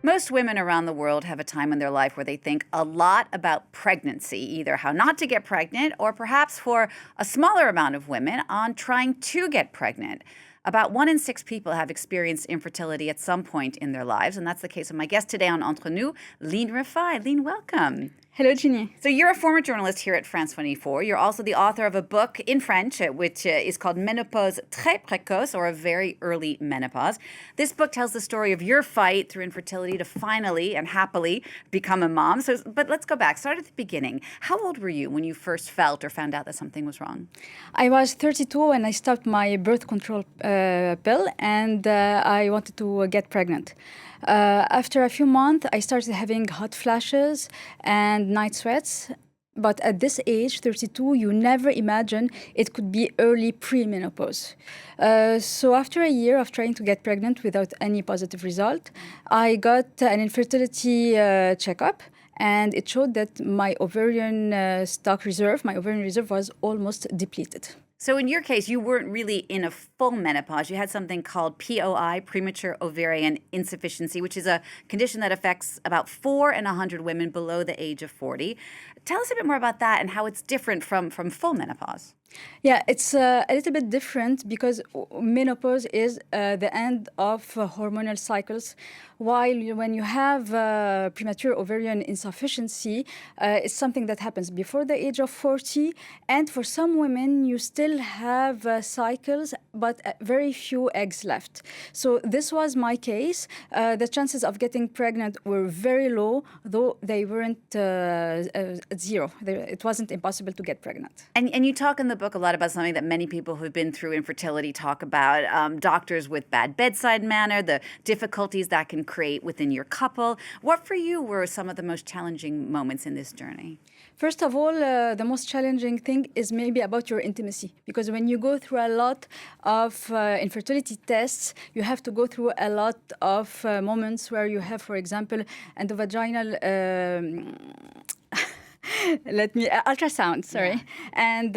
Most women around the world have a time in their life where they think a lot about pregnancy, either how not to get pregnant or perhaps for a smaller amount of women on trying to get pregnant. About 1 in 6 people have experienced infertility at some point in their lives, and that's the case of my guest today on Entre Nous, Line Rifai. Line, welcome. Hello, Ginny. So you're a former journalist here at France 24. You're also the author of a book in French, which is called Ménopause, très, précoce, or a very early menopause. This book tells the story of your fight through infertility to finally and happily become a mom. But let's go back. Start at the beginning. How old were you when you first felt or found out that something was wrong? I was 32 when I stopped my birth control pill, and I wanted to get pregnant. After a few months, I started having hot flashes and night sweats. But at this age, 32, you never imagine it could be early premenopause. So after a year of trying to get pregnant without any positive result, I got an infertility checkup. And it showed that my ovarian reserve was almost depleted. So in your case, you weren't really in a full menopause. You had something called POI, premature ovarian insufficiency, which is a condition that affects about 4 in 100 women below the age of 40. Tell us a bit more about that and how it's different from full menopause. Yeah, it's a little bit different because menopause is the end of hormonal cycles, while when you have premature ovarian insufficiency, it's something that happens before the age of 40. And for some women, you still have cycles, but very few eggs left. So this was my case. The chances of getting pregnant were very low, though they weren't at zero. It wasn't impossible to get pregnant. And you talk in the book a lot about something that many people who've been through infertility talk about, doctors with bad bedside manner, the difficulties that can create within your couple. What for you were some of the most challenging moments in this journey? First of all, the most challenging thing is maybe about your intimacy, because when you go through a lot of infertility tests, you have to go through a lot of moments where you have, for example, endovaginal ultrasound, sorry. Yeah. And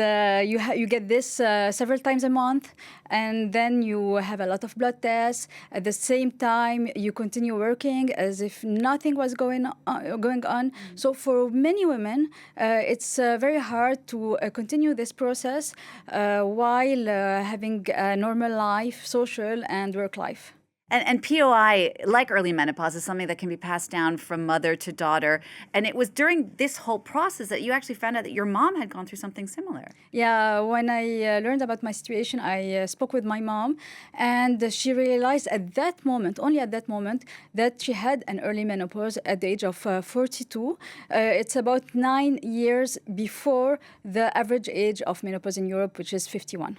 you get this several times a month, and then you have a lot of blood tests. At the same time, you continue working as if nothing was going on. So for many women, it's very hard to continue this process while having a normal life, social and work life. And POI, like early menopause, is something that can be passed down from mother to daughter. And it was during this whole process that you actually found out that your mom had gone through something similar. Yeah, when I learned about my situation, I spoke with my mom, and she realized at that moment, only at that moment, that she had an early menopause at the age of 42. It's about 9 years before the average age of menopause in Europe, which is 51.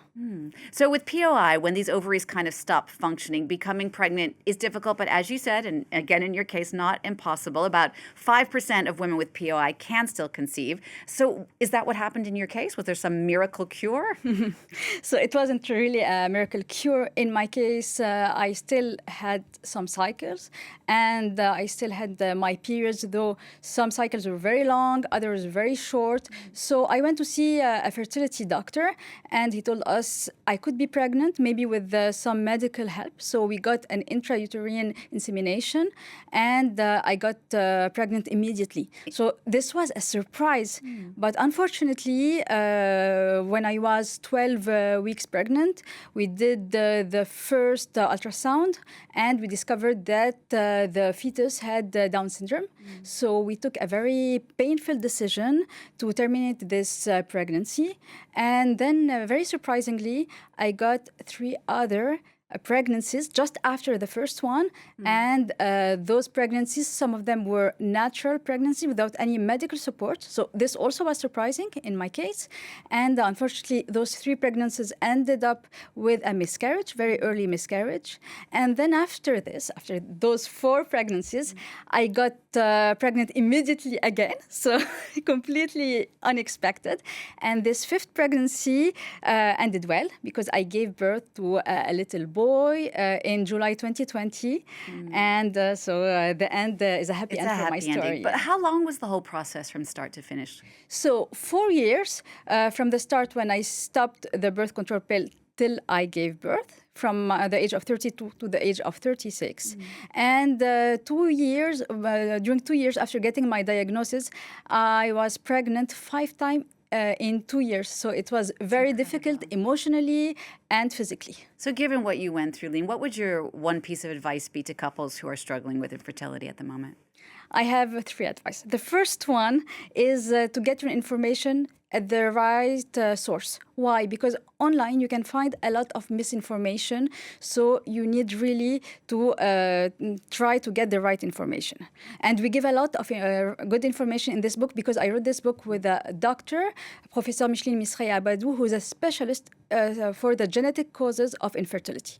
So with POI, when these ovaries kind of stop functioning, becoming pregnant is difficult, but as you said, and again in your case, not impossible. About 5% of women with POI can still conceive. So is that what happened in your case? Was there some miracle cure? So it wasn't really a miracle cure. In my case, I still had some cycles, and I still had my periods, though some cycles were very long, others very short. So I went to see a fertility doctor, and he told us I could be pregnant, maybe with some medical help. So we got an intrauterine insemination, and I got pregnant immediately. So this was a surprise. But unfortunately, when I was 12 weeks pregnant, we did the first ultrasound, and we discovered that the fetus had Down syndrome. So we took a very painful decision to terminate this pregnancy. And then, very surprisingly, I got 3 other pregnancies just after the first one. And those pregnancies, some of them were natural pregnancy without any medical support. So this also was surprising in my case. And unfortunately, those 3 pregnancies ended up with a miscarriage, very early miscarriage. And then after those 4 pregnancies, I got pregnant immediately again. So completely unexpected. And this 5th pregnancy ended well because I gave birth to a little boy in July 2020. And so the end is a happy end for my story. Ending. But how long was the whole process from start to finish? So 4 years from the start when I stopped the birth control pill till I gave birth, from the age of 32 to the age of 36. And 2 years, during 2 years after getting my diagnosis, I was pregnant 5 times in 2 years. So it was very difficult emotionally and physically. So given what you went through, Line, what would your one piece of advice be to couples who are struggling with infertility at the moment? I have 3 advice. The first one is to get your information at the right source. Why? Because online you can find a lot of misinformation, so you need really to try to get the right information. And we give a lot of good information in this book because I wrote this book with a doctor, Professor Micheline Misraï Abadou, who is a specialist for the genetic causes of infertility.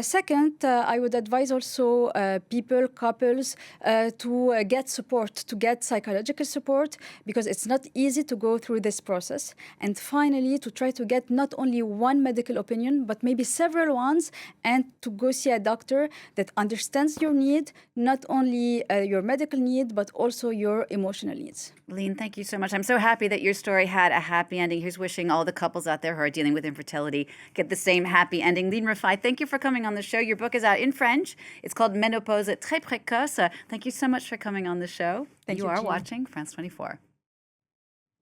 Second, I would advise also people, couples, to get support, to get psychological support, because it's not easy to go through this process. And finally, to try to get not only one medical opinion, but maybe several ones, and to go see a doctor that understands your need, not only your medical need, but also your emotional needs. Line, thank you so much. I'm so happy that your story had a happy ending. Here's wishing all the couples out there who are dealing with infertility get the same happy ending. Line Rifai, thank you for coming on the show. Your book is out in French. It's called Ménopause, très précoce. Thank you so much for coming on the show. Thank you, You are Gina. watching France 24.